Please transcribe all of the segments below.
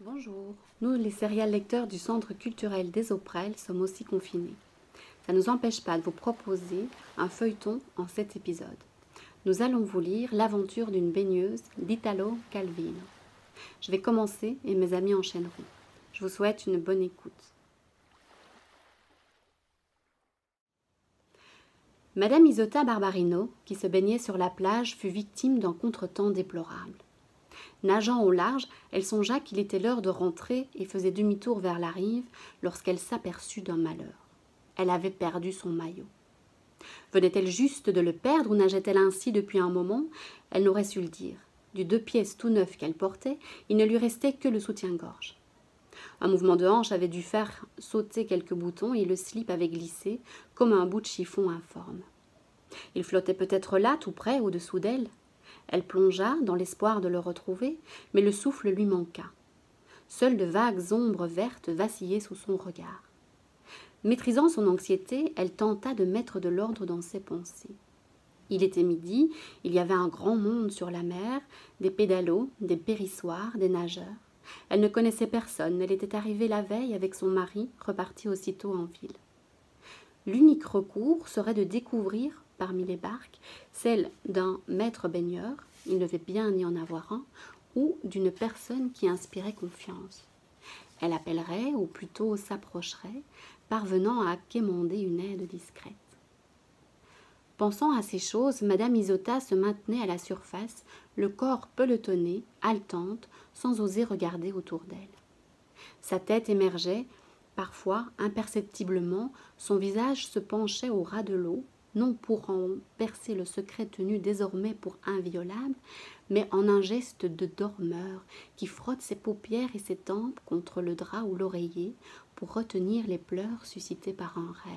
Bonjour, nous les serial lecteurs du Centre culturel des Auprelles sommes aussi confinés. Ça ne nous empêche pas de vous proposer un feuilleton en 7 épisodes. Nous allons vous lire l'aventure d'une baigneuse d'Italo Calvino. Je vais commencer et mes amis enchaîneront. Je vous souhaite une bonne écoute. Madame Isotta Barbarino, qui se baignait sur la plage, fut victime d'un contretemps déplorable. Nageant au large, elle songea qu'il était l'heure de rentrer et faisait demi-tour vers la rive lorsqu'elle s'aperçut d'un malheur. Elle avait perdu son maillot. Venait-elle juste de le perdre ou nageait-elle ainsi depuis un moment? Elle n'aurait su le dire. Du 2 pièces tout neuf qu'elle portait, il ne lui restait que le soutien-gorge. Un mouvement de hanche avait dû faire sauter quelques boutons et le slip avait glissé comme un bout de chiffon informe. Il flottait peut-être là, tout près, au-dessous d'elle. Elle plongea dans l'espoir de le retrouver, mais le souffle lui manqua. Seules de vagues ombres vertes vacillaient sous son regard. Maîtrisant son anxiété, elle tenta de mettre de l'ordre dans ses pensées. Il était midi, il y avait un grand monde sur la mer, des pédalos, des périssoirs, des nageurs. Elle ne connaissait personne, elle était arrivée la veille avec son mari, reparti aussitôt en ville. L'unique recours serait de découvrir, parmi les barques, celle d'un maître baigneur, il devait bien y en avoir un, ou d'une personne qui inspirait confiance. Elle appellerait, ou plutôt s'approcherait, parvenant à quémander une aide discrète. Pensant à ces choses, Madame Isotta se maintenait à la surface, le corps pelotonné, haletante, sans oser regarder autour d'elle. Sa tête émergeait, parfois, imperceptiblement, son visage se penchait au ras de l'eau, non pour en percer le secret tenu désormais pour inviolable, mais en un geste de dormeur qui frotte ses paupières et ses tempes contre le drap ou l'oreiller pour retenir les pleurs suscités par un rêve.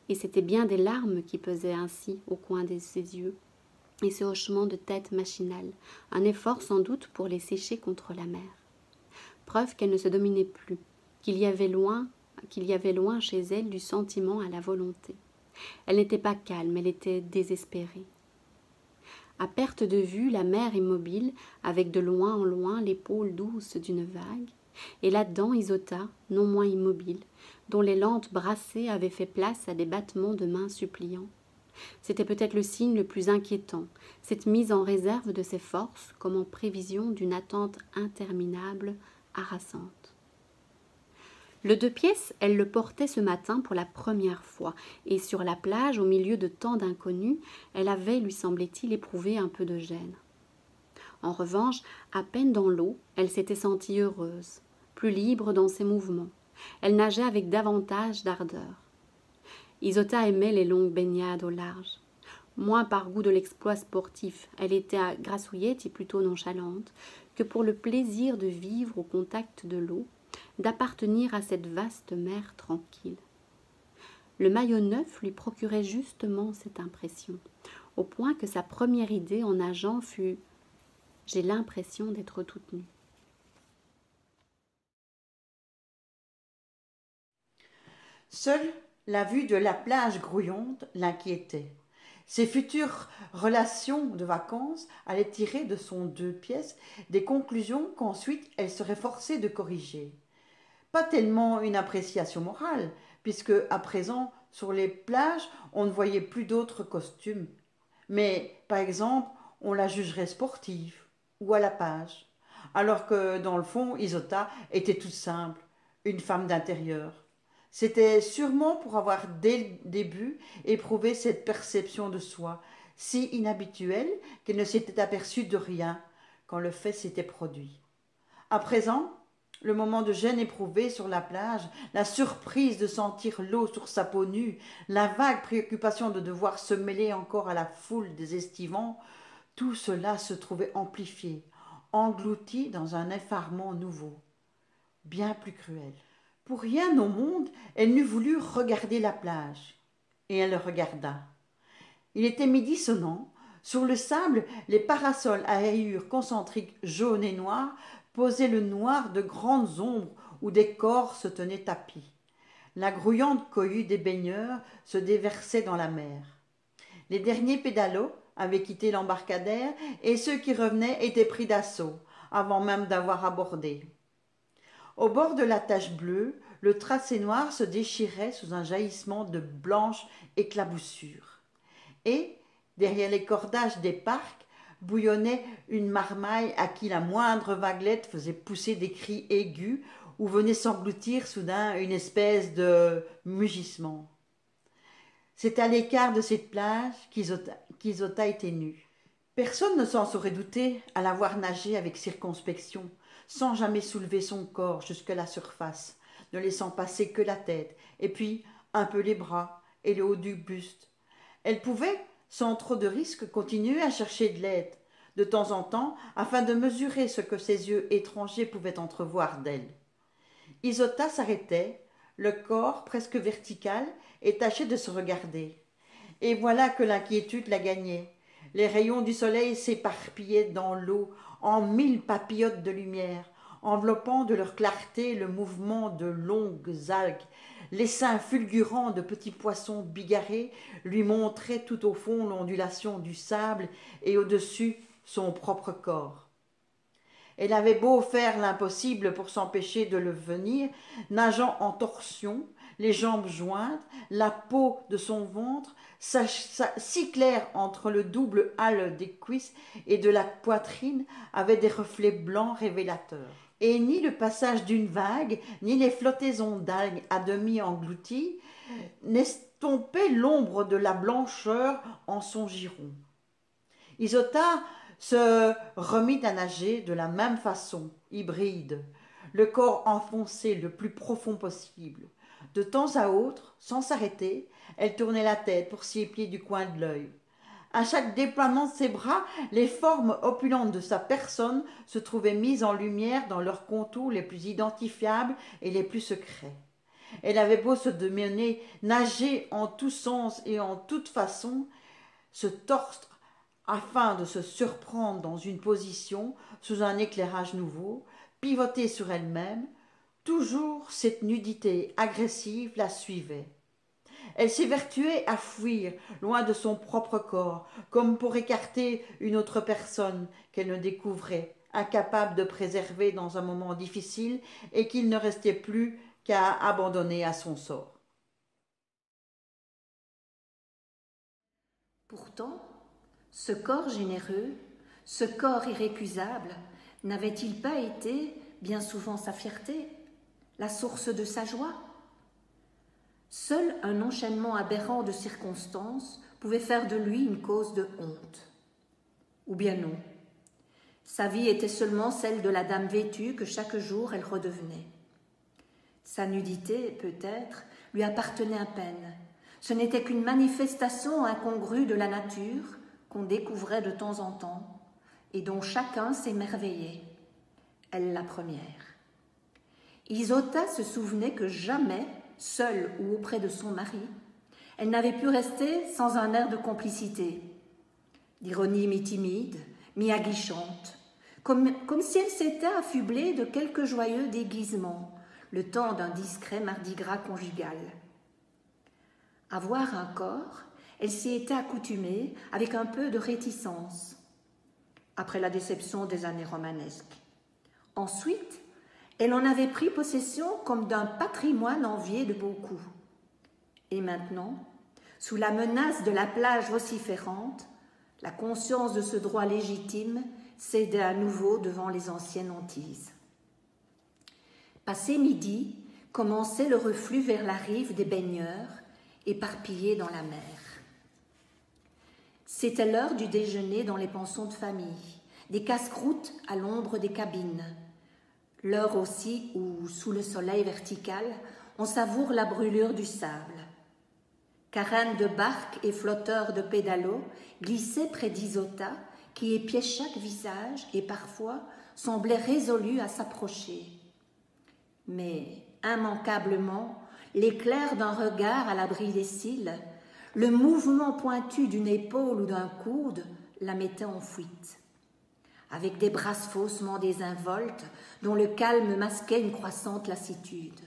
Et c'étaient bien des larmes qui pesaient ainsi au coin de ses yeux, et ce hochement de tête machinal, un effort sans doute pour les sécher contre la mer. Preuve qu'elle ne se dominait plus, qu'il y avait loin chez elle du sentiment à la volonté. Elle n'était pas calme, elle était désespérée. À perte de vue, la mer immobile, avec de loin en loin l'épaule douce d'une vague, et là-dedans Isotta, non moins immobile, dont les lentes brassées avaient fait place à des battements de mains suppliants. C'était peut-être le signe le plus inquiétant, cette mise en réserve de ses forces, comme en prévision d'une attente interminable, harassante. Le 2 pièces, elle le portait ce matin pour la première fois, et sur la plage, au milieu de tant d'inconnus, elle avait, lui semblait-il, éprouvé un peu de gêne. En revanche, à peine dans l'eau, elle s'était sentie heureuse, plus libre dans ses mouvements. Elle nageait avec davantage d'ardeur. Isotta aimait les longues baignades au large. Moins par goût de l'exploit sportif, elle était grassouillette et plutôt nonchalante, que pour le plaisir de vivre au contact de l'eau, d'appartenir à cette vaste mer tranquille. Le maillot neuf lui procurait justement cette impression, au point que sa première idée en nageant fut « j'ai l'impression d'être toute nue ». Seule la vue de la plage grouillante l'inquiétait. Ses futures relations de vacances allaient tirer de son 2 pièces des conclusions qu'ensuite elle serait forcée de corriger. Pas tellement une appréciation morale, puisque à présent, sur les plages, on ne voyait plus d'autres costumes. Mais, par exemple, on la jugerait sportive ou à la page, alors que, dans le fond, Isotta était toute simple, une femme d'intérieur. C'était sûrement pour avoir dès le début éprouvé cette perception de soi, si inhabituelle qu'elle ne s'était aperçue de rien quand le fait s'était produit. À présent, le moment de gêne éprouvé sur la plage, la surprise de sentir l'eau sur sa peau nue, la vague préoccupation de devoir se mêler encore à la foule des estivants, tout cela se trouvait amplifié, englouti dans un effarement nouveau, bien plus cruel. Pour rien au monde, elle n'eût voulu regarder la plage. Et elle regarda. Il était midi sonnant. Sur le sable, les parasols à rayures concentriques jaunes et noires posaient le noir de grandes ombres où des corps se tenaient tapis. La grouillante cohue des baigneurs se déversait dans la mer. Les derniers pédalos avaient quitté l'embarcadère et ceux qui revenaient étaient pris d'assaut. avant même d'avoir abordé. Au bord de la tache bleue, le tracé noir se déchirait sous un jaillissement de blanche éclaboussure. Et, derrière les cordages des parcs, bouillonnait une marmaille à qui la moindre vaguelette faisait pousser des cris aigus ou venait s'engloutir soudain une espèce de mugissement. C'est à l'écart de cette plage qu'Isota était nue. Personne ne s'en saurait douter à la voir nager avec circonspection, sans jamais soulever son corps jusqu'à la surface, ne laissant passer que la tête, et puis un peu les bras et le haut du buste. Elle pouvait, sans trop de risque, continuer à chercher de l'aide, de temps en temps, afin de mesurer ce que ses yeux étrangers pouvaient entrevoir d'elle. Isota s'arrêtait, le corps presque vertical, et tâchait de se regarder. Et voilà que l'inquiétude la gagnait. Les rayons du soleil s'éparpillaient dans l'eau en 1000 papillotes de lumière, enveloppant de leur clarté le mouvement de longues algues. L'essaim fulgurant de petits poissons bigarrés lui montrait tout au fond l'ondulation du sable et au-dessus son propre corps. Elle avait beau faire l'impossible pour s'empêcher de le venir, nageant en torsion, les jambes jointes, la peau de son ventre si claire entre le double hâle des cuisses et de la poitrine avait des reflets blancs révélateurs. Et ni le passage d'une vague, ni les flottaisons d'algues à demi englouties n'estompaient l'ombre de la blancheur en son giron. Isota se remit à nager de la même façon, hybride, le corps enfoncé le plus profond possible. De temps à autre, sans s'arrêter, elle tournait la tête pour s'y épier du coin de l'œil. À chaque déploiement de ses bras, les formes opulentes de sa personne se trouvaient mises en lumière dans leurs contours les plus identifiables et les plus secrets. Elle avait beau se démener, nager en tous sens et en toute façon, se tordre afin de se surprendre dans une position sous un éclairage nouveau, pivoter sur elle-même, toujours cette nudité agressive la suivait. Elle s'évertuait à fuir loin de son propre corps, comme pour écarter une autre personne qu'elle ne découvrait, incapable de préserver dans un moment difficile et qu'il ne restait plus qu'à abandonner à son sort. Pourtant, ce corps généreux, ce corps irrécusable, n'avait-il pas été, bien souvent sa fierté, la source de sa joie? Seul un enchaînement aberrant de circonstances pouvait faire de lui une cause de honte. Ou bien non. Sa vie était seulement celle de la dame vêtue que chaque jour elle redevenait. Sa nudité, peut-être, lui appartenait à peine. Ce n'était qu'une manifestation incongrue de la nature qu'on découvrait de temps en temps et dont chacun s'émerveillait. Elle la première. Isota se souvenait que jamais, seule ou auprès de son mari, elle n'avait pu rester sans un air de complicité, d'ironie mi-timide, mi-aguichante, comme si elle s'était affublée de quelques joyeux déguisements, le temps d'un discret mardi gras conjugal. Avoir un corps, elle s'y était accoutumée avec un peu de réticence, après la déception des années romanesques. Ensuite, elle en avait pris possession comme d'un patrimoine envié de beaucoup. Et maintenant, sous la menace de la plage vociférante, la conscience de ce droit légitime cédait à nouveau devant les anciennes hantises. Passé midi, commençait le reflux vers la rive des baigneurs, éparpillés dans la mer. C'était l'heure du déjeuner dans les pensions de famille, des casse-croûtes à l'ombre des cabines, l'heure aussi où, sous le soleil vertical, on savoure la brûlure du sable. Carènes de barques et flotteurs de pédalos glissaient près d'Isota, qui épiait chaque visage et parfois semblait résolu à s'approcher. Mais immanquablement, l'éclair d'un regard à l'abri des cils, le mouvement pointu d'une épaule ou d'un coude la mettait en fuite. Avec des brasses faussement désinvoltes dont le calme masquait une croissante lassitude.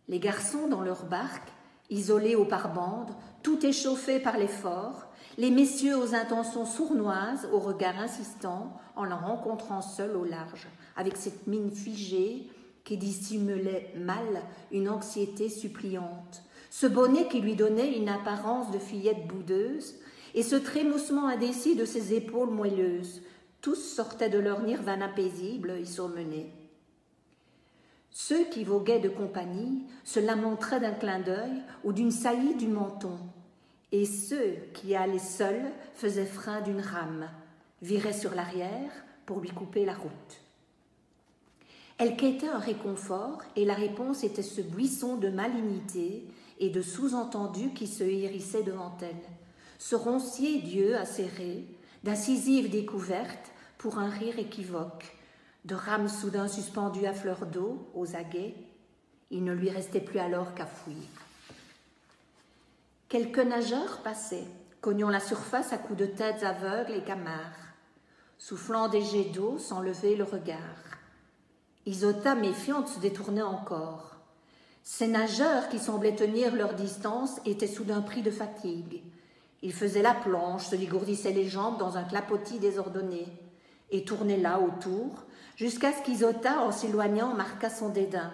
Les garçons dans leur barque, isolés aux pare-bandes, tout échauffés par l'effort, les messieurs aux intentions sournoises, au regard insistant, en la rencontrant seule au large, avec cette mine figée qui dissimulait mal une anxiété suppliante, ce bonnet qui lui donnait une apparence de fillette boudeuse, et ce trémoussement indécis de ses épaules moelleuses. Tous sortaient de leur nirvana paisible et surmenés. Ceux qui voguaient de compagnie se lamenteraient d'un clin d'œil ou d'une saillie du menton, et ceux qui allaient seuls faisaient frein d'une rame, viraient sur l'arrière pour lui couper la route. Elle quêtait un réconfort, et la réponse était ce buisson de malignité et de sous-entendus qui se hérissait devant elle, ce roncier d'yeux acérés, d'incisives découvertes pour un rire équivoque, de rames soudain suspendues à fleur d'eau, aux aguets. Il ne lui restait plus alors qu'à fuir. Quelques nageurs passaient, cognant la surface à coups de têtes aveugles et camards, soufflant des jets d'eau sans lever le regard. Isota, méfiante, se détournait encore. Ces nageurs qui semblaient tenir leur distance étaient soudain pris de fatigue. Ils faisaient la planche, se dégourdissaient les jambes dans un clapotis désordonné et tournaient là autour jusqu'à ce qu'Isota, en s'éloignant, marqua son dédain.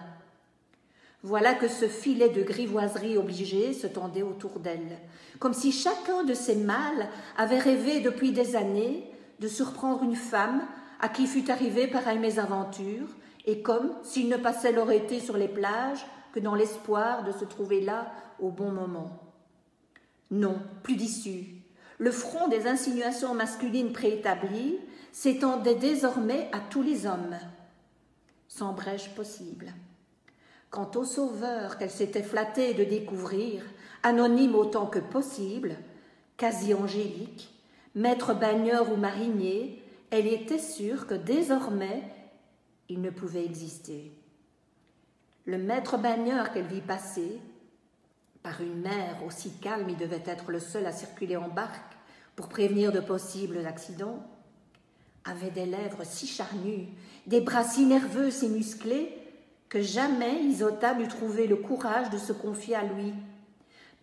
Voilà que ce filet de grivoiserie obligée se tendait autour d'elle, comme si chacun de ces mâles avait rêvé depuis des années de surprendre une femme à qui fût arrivée pareille mésaventure, et comme s'il ne passait leur été sur les plages que dans l'espoir de se trouver là au bon moment. Non, plus d'issue. Le front des insinuations masculines préétablies s'étendait désormais à tous les hommes, sans brèche possible. Quant au sauveur qu'elle s'était flattée de découvrir, anonyme autant que possible, quasi angélique, maître baigneur ou marinier, elle était sûre que désormais il ne pouvait exister. Le maître baigneur qu'elle vit passer, par une mer aussi calme, il devait être le seul à circuler en barque pour prévenir de possibles accidents, avait des lèvres si charnues, des bras si nerveux et musclés, que jamais Isota n'eût trouvé le courage de se confier à lui.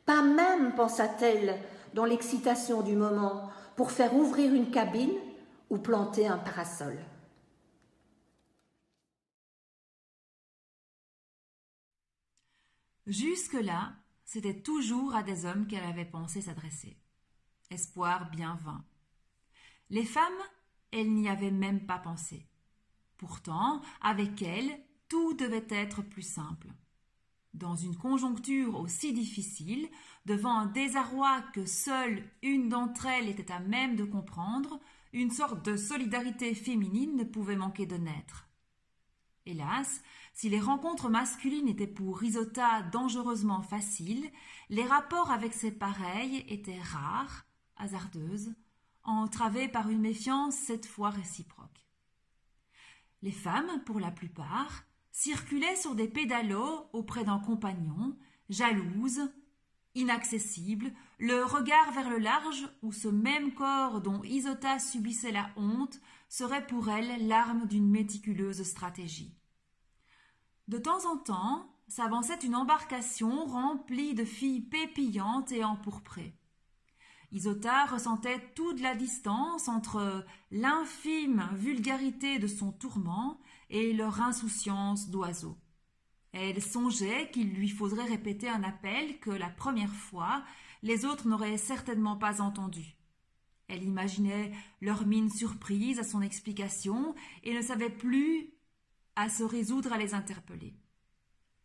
Pas même, pensa-t-elle, dans l'excitation du moment, pour faire ouvrir une cabine ou planter un parasol. Jusque-là, c'était toujours à des hommes qu'elle avait pensé s'adresser. Espoir bien vain. Les femmes, elle n'y avait même pas pensé. Pourtant, avec elles, tout devait être plus simple. Dans une conjoncture aussi difficile, devant un désarroi que seule une d'entre elles était à même de comprendre, une sorte de solidarité féminine ne pouvait manquer de naître. Hélas, si les rencontres masculines étaient pour Isota dangereusement faciles, les rapports avec ses pareils étaient rares, hasardeuses, entravés par une méfiance cette fois réciproque. Les femmes, pour la plupart, circulaient sur des pédalos auprès d'un compagnon, jalouses, inaccessibles, le regard vers le large où ce même corps dont Isota subissait la honte serait pour elle l'arme d'une méticuleuse stratégie. De temps en temps, s'avançait une embarcation remplie de filles pépillantes et empourprées. Isota ressentait toute la distance entre l'infime vulgarité de son tourment et leur insouciance d'oiseau. Elle songeait qu'il lui faudrait répéter un appel que la première fois, les autres n'auraient certainement pas entendu. Elle imaginait leur mine surprise à son explication et ne savait plus à se résoudre à les interpeller.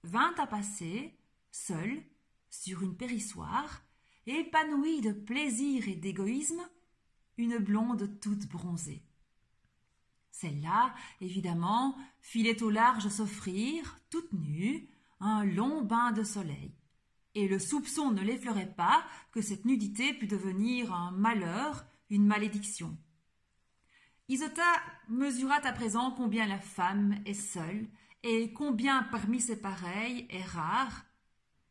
Vint à passer, seule, sur une périssoire, épanouie de plaisir et d'égoïsme, une blonde toute bronzée. Celle-là, évidemment, filait au large s'offrir, toute nue, un long bain de soleil. Et le soupçon ne l'effleurait pas que cette nudité pût devenir un malheur, une malédiction. Isota mesura à présent combien la femme est seule et combien parmi ses pareils est rare,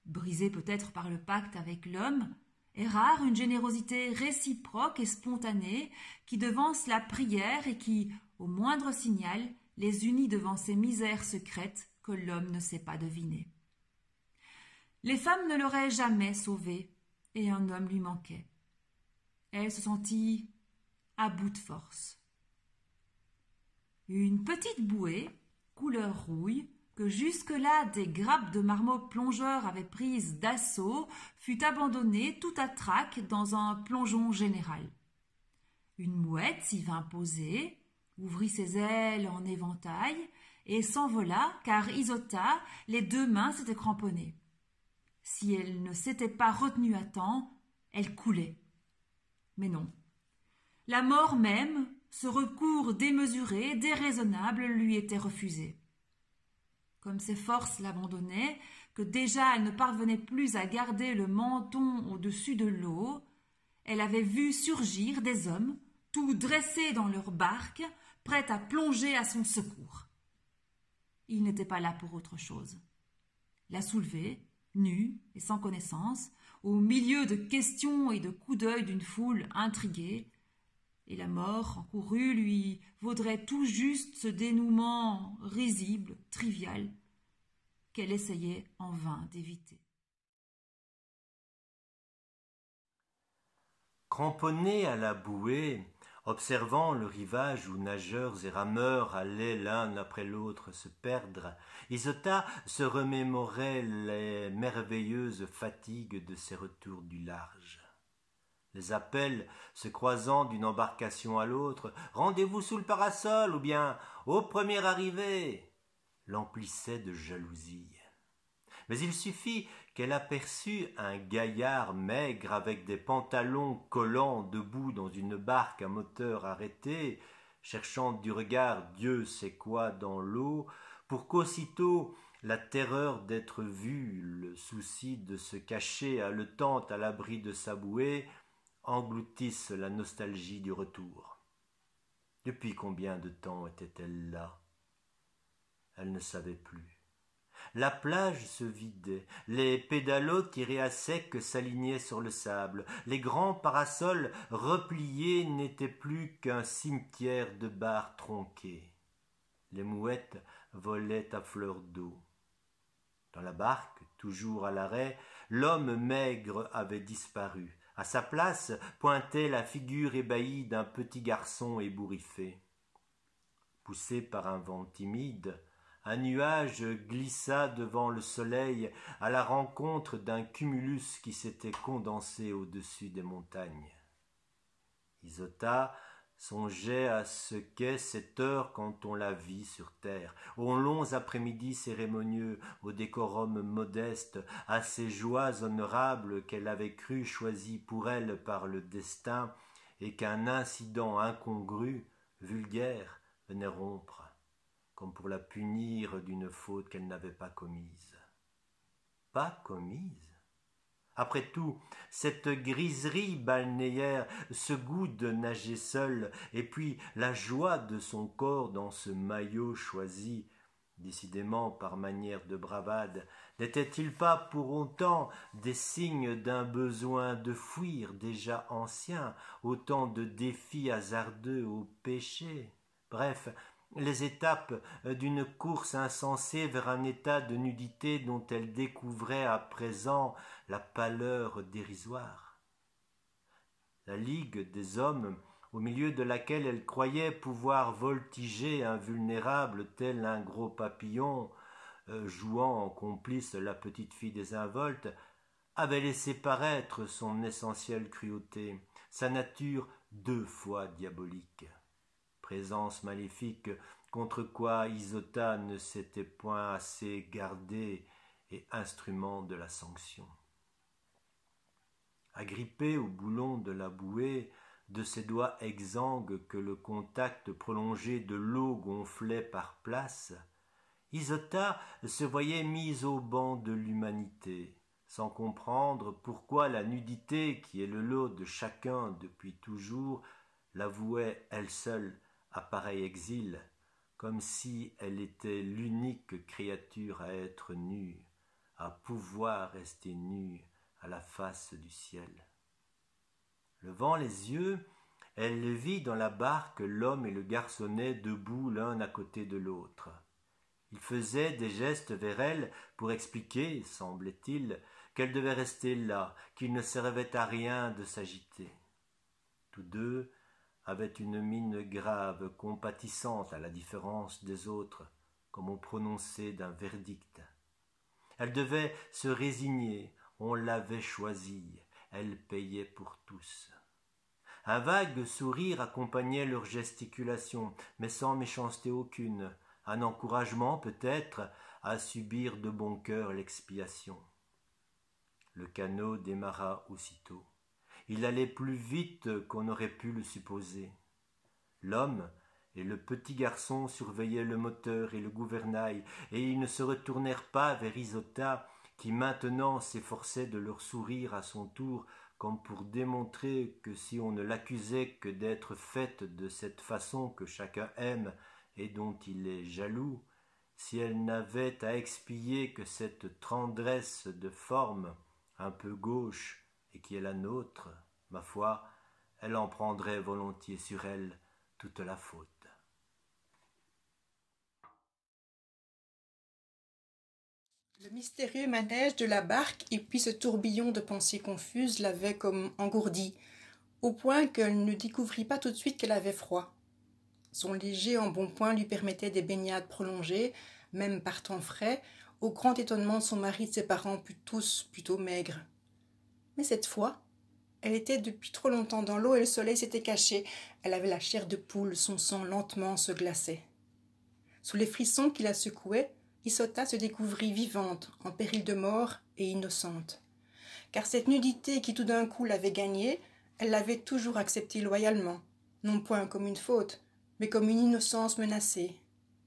brisée peut-être par le pacte avec l'homme, est rare une générosité réciproque et spontanée qui devance la prière et qui, au moindre signal, les unit devant ces misères secrètes que l'homme ne sait pas deviner. Les femmes ne l'auraient jamais sauvée, et un homme lui manquait. elle se sentit à bout de force. Une petite bouée, couleur rouille, que jusque-là des grappes de marmots plongeurs avaient prise d'assaut, fut abandonnée tout à trac dans un plongeon général. Une mouette s'y vint poser, ouvrit ses ailes en éventail et s'envola car Isota, les 2 mains s'étaient cramponnées. Si elle ne s'était pas retenue à temps, elle coulait. Mais non. La mort même, ce recours démesuré, déraisonnable, lui était refusé. Comme ses forces l'abandonnaient, que déjà elle ne parvenait plus à garder le menton au-dessus de l'eau, elle avait vu surgir des hommes, tout dressés dans leur barque, prêts à plonger à son secours. Ils n'étaient pas là pour autre chose. La soulever, nue et sans connaissance, au milieu de questions et de coups d'œil d'une foule intriguée, et la mort encourue lui vaudrait tout juste ce dénouement risible, trivial, qu'elle essayait en vain d'éviter. Cramponnée à la bouée, observant le rivage où nageurs et rameurs allaient l'un après l'autre se perdre, Isota se remémorait les merveilleuses fatigues de ses retours du large. Les appels, se croisant d'une embarcation à l'autre, « Rendez-vous sous le parasol » ou bien « Au premier arrivé » l'emplissaient de jalousie. Mais il suffit qu'elle aperçût un gaillard maigre avec des pantalons collants debout dans une barque à moteur arrêté, cherchant du regard Dieu sait quoi dans l'eau, pour qu'aussitôt la terreur d'être vue, le souci de se cacher haletant à l'abri de sa bouée, engloutissent la nostalgie du retour. Depuis combien de temps était-elle là? Elle ne savait plus. La plage se vidait, les pédalos tirés à sec s'alignaient sur le sable, les grands parasols repliés n'étaient plus qu'un cimetière de barres tronquées. Les mouettes volaient à fleur d'eau. Dans la barque, toujours à l'arrêt, l'homme maigre avait disparu. À sa place pointait la figure ébahie d'un petit garçon ébouriffé. Poussé par un vent timide, un nuage glissa devant le soleil à la rencontre d'un cumulus qui s'était condensé au-dessus des montagnes. Isota songeait à ce qu'est cette heure quand on la vit sur terre, aux longs après-midi cérémonieux, au décorum modeste, à ces joies honorables qu'elle avait cru choisies pour elle par le destin et qu'un incident incongru, vulgaire, venait rompre, comme pour la punir d'une faute qu'elle n'avait pas commise. Pas commise? Après tout, cette griserie balnéaire, ce goût de nager seul, et puis la joie de son corps dans ce maillot choisi, décidément par manière de bravade, n'étaient-ils pas pour autant des signes d'un besoin de fuir déjà ancien, autant de défis hasardeux au péché? Bref, les étapes d'une course insensée vers un état de nudité dont elle découvrait à présent la pâleur dérisoire. La ligue des hommes, au milieu de laquelle elle croyait pouvoir voltiger invulnérable tel un gros papillon, jouant en complice la petite fille désinvolte, avait laissé paraître son essentielle cruauté, sa nature 2 fois diabolique. Présence maléfique contre quoi Isota ne s'était point assez gardée et instrument de la sanction. Agrippée au boulon de la bouée, de ses doigts exsangues que le contact prolongé de l'eau gonflait par places, Isota se voyait mise au banc de l'humanité, sans comprendre pourquoi la nudité, qui est le lot de chacun depuis toujours, l'avouait elle seule à pareil exil, comme si elle était l'unique créature à être nue, à pouvoir rester nue à la face du ciel. Levant les yeux, elle vit dans la barque l'homme et le garçonnet debout l'un à côté de l'autre. Ils faisaient des gestes vers elle pour expliquer, semblait-il, qu'elle devait rester là, qu'il ne servait à rien de s'agiter. Tous deux avaient une mine grave, compatissante à la différence des autres, comme on prononçait d'un verdict. Elle devait se résigner, on l'avait choisie, elle payait pour tous. Un vague sourire accompagnait leurs gesticulations, mais sans méchanceté aucune, un encouragement peut-être à subir de bon cœur l'expiation. Le canot démarra aussitôt. Il allait plus vite qu'on n'aurait pu le supposer. L'homme et le petit garçon surveillaient le moteur et le gouvernail, et ils ne se retournèrent pas vers Isota, qui maintenant s'efforçait de leur sourire à son tour, comme pour démontrer que si on ne l'accusait que d'être faite de cette façon que chacun aime et dont il est jaloux, si elle n'avait à expier que cette tendresse de forme un peu gauche et qui est la nôtre, ma foi, elle en prendrait volontiers sur elle toute la faute. Le mystérieux manège de la barque et puis ce tourbillon de pensées confuses l'avaient comme engourdie, au point qu'elle ne découvrit pas tout de suite qu'elle avait froid. Son léger embonpoint lui permettait des baignades prolongées, même par temps frais, au grand étonnement de son mari et de ses parents tous plutôt maigres. Mais cette fois, elle était depuis trop longtemps dans l'eau et le soleil s'était caché. Elle avait la chair de poule, son sang lentement se glaçait. Sous les frissons qui la secouaient, Isota se découvrit vivante, en péril de mort et innocente. Car cette nudité qui tout d'un coup l'avait gagnée, elle l'avait toujours acceptée loyalement, non point comme une faute, mais comme une innocence menacée,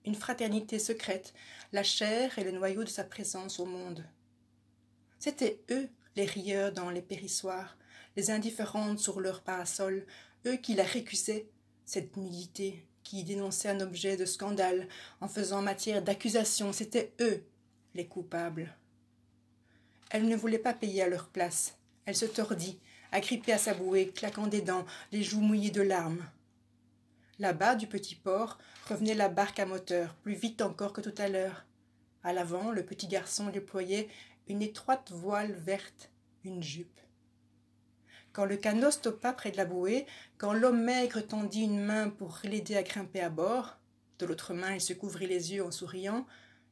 une fraternité secrète, la chair et le noyau de sa présence au monde. C'étaient eux, les rieurs dans les périssoirs, les indifférentes sur leurs parasols, eux qui la récusaient, cette nudité, qui dénonçait un objet de scandale en faisant matière d'accusation, c'étaient eux, les coupables. Elle ne voulait pas payer à leur place. Elle se tordit, agrippée à sa bouée, claquant des dents, les joues mouillées de larmes. Là-bas, du petit port, revenait la barque à moteur, plus vite encore que tout à l'heure. À l'avant, le petit garçon déployait une étroite voile verte, une jupe. Quand le canot stoppa près de la bouée, quand l'homme maigre tendit une main pour l'aider à grimper à bord, de l'autre main il se couvrit les yeux en souriant,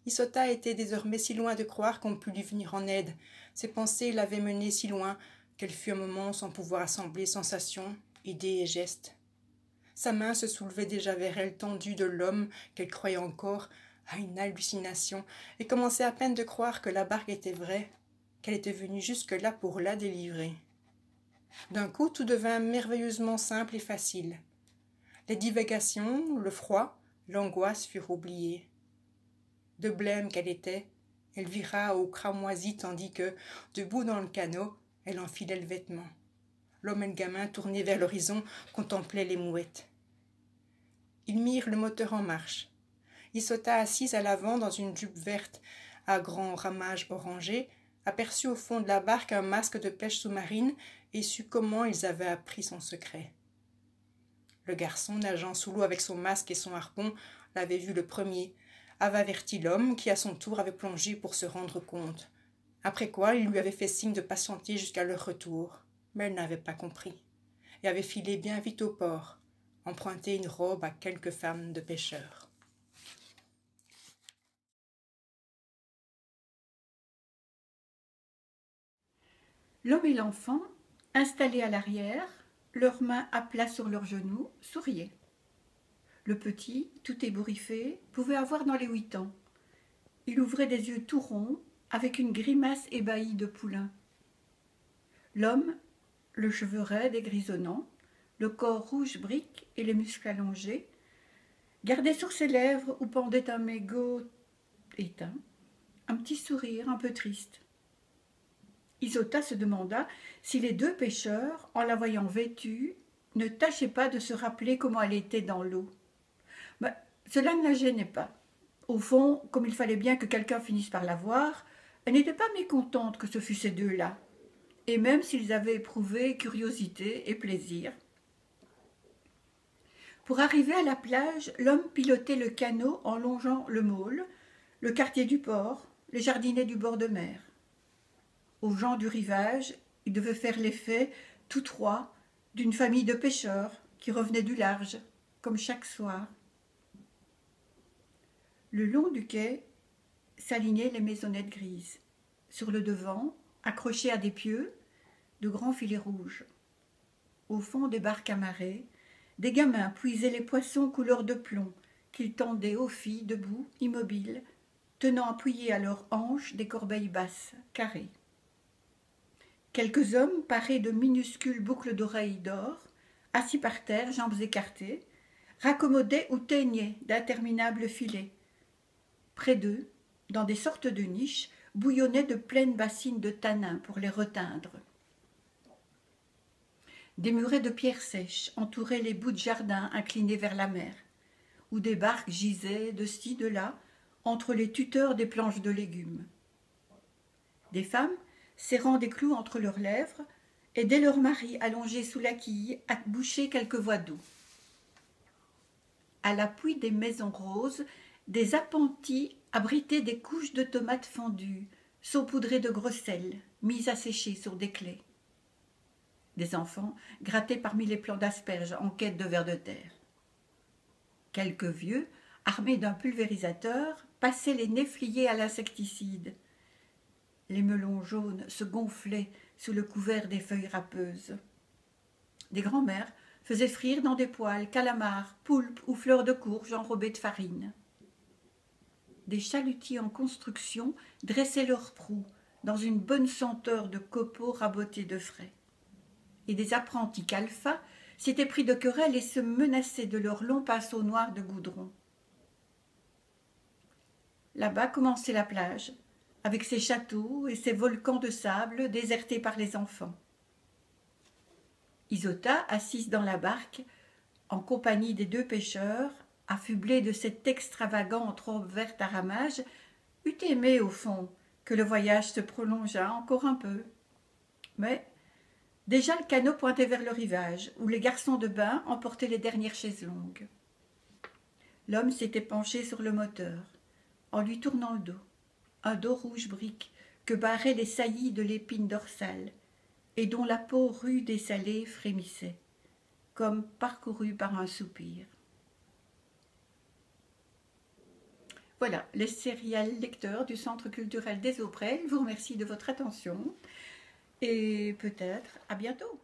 Isota était désormais si loin de croire qu'on pût lui venir en aide. Ses pensées l'avaient menée si loin qu'elle fut un moment sans pouvoir assembler sensations, idées et gestes. Sa main se soulevait déjà vers elle, tendue de l'homme qu'elle croyait encore à une hallucination, et commençait à peine de croire que la barque était vraie, qu'elle était venue jusque-là pour la délivrer. D'un coup, tout devint merveilleusement simple et facile. Les divagations, le froid, l'angoisse furent oubliés. De blême qu'elle était, elle vira au cramoisi tandis que, debout dans le canot, elle enfilait le vêtement. L'homme et le gamin, tournés vers l'horizon, contemplaient les mouettes. Ils mirent le moteur en marche. Isota, assise à l'avant dans une jupe verte à grands ramages orangés, aperçut au fond de la barque un masque de pêche sous-marine et sut comment ils avaient appris son secret. Le garçon, nageant sous l'eau avec son masque et son harpon, l'avait vu le premier, avait averti l'homme qui à son tour avait plongé pour se rendre compte, après quoi il lui avait fait signe de patienter jusqu'à leur retour, mais elle n'avait pas compris, et avait filé bien vite au port, emprunté une robe à quelques femmes de pêcheurs. L'homme et l'enfant, installés à l'arrière, leurs mains à plat sur leurs genoux, souriaient. Le petit, tout ébouriffé, pouvait avoir dans les 8 ans. Il ouvrait des yeux tout ronds, avec une grimace ébahie de poulain. L'homme, le cheveu raide et grisonnant, le corps rouge brique et les muscles allongés, gardait sur ses lèvres où pendait un mégot éteint, un petit sourire un peu triste. Isota se demanda si les deux pêcheurs, en la voyant vêtue, ne tâchaient pas de se rappeler comment elle était dans l'eau. Mais cela ne la gênait pas. Au fond, comme il fallait bien que quelqu'un finisse par la voir, elle n'était pas mécontente que ce fût ces deux-là, et même s'ils avaient éprouvé curiosité et plaisir. Pour arriver à la plage, l'homme pilotait le canot en longeant le môle, le quartier du port, les jardinets du bord de mer. Aux gens du rivage, il devait faire l'effet, tous trois, d'une famille de pêcheurs qui revenaient du large, comme chaque soir. Le long du quai s'alignaient les maisonnettes grises. Sur le devant, accrochés à des pieux, de grands filets rouges. Au fond des barques amarrées, des gamins puisaient les poissons couleur de plomb qu'ils tendaient aux filles debout, immobiles, tenant appuyées à leurs hanches des corbeilles basses, carrées. Quelques hommes parés de minuscules boucles d'oreilles d'or, assis par terre, jambes écartées, raccommodaient ou teignaient d'interminables filets. Près d'eux, dans des sortes de niches, bouillonnaient de pleines bassines de tanins pour les reteindre. Des murets de pierres sèches entouraient les bouts de jardin inclinés vers la mer, où des barques gisaient de ci, de là, entre les tuteurs des planches de légumes. Des femmes, serrant des clous entre leurs lèvres, aidaient leurs maris allongés sous la quille à boucher quelques voies d'eau. À l'appui des maisons roses, des appentis abritaient des couches de tomates fendues, saupoudrées de gros sel, mises à sécher sur des claies. Des enfants grattaient parmi les plants d'asperges en quête de vers de terre. Quelques vieux, armés d'un pulvérisateur, passaient les néfliers à l'insecticide. Les melons jaunes se gonflaient sous le couvert des feuilles râpeuses. Des grands-mères faisaient frire dans des poêles calamars, poulpes ou fleurs de courge enrobées de farine. Des chalutiers en construction dressaient leurs proues dans une bonne senteur de copeaux rabotés de frais. Et des apprentis calfats s'étaient pris de querelle et se menaçaient de leurs longs pinceaux noirs de goudron. Là-bas commençait la plage, avec ses châteaux et ses volcans de sable désertés par les enfants. Isota, assise dans la barque, en compagnie des deux pêcheurs, affublée de cette extravagante robe verte à ramages, eût aimé, au fond, que le voyage se prolongeât encore un peu. Mais déjà le canot pointait vers le rivage, où les garçons de bain emportaient les dernières chaises longues. L'homme s'était penché sur le moteur, en lui tournant le dos, un dos rouge brique que barraient les saillies de l'épine dorsale, et dont la peau rude et salée frémissait, comme parcourue par un soupir. Voilà, les sérial lecteurs du Centre culturel des Auprelles vous remercie de votre attention et peut-être à bientôt.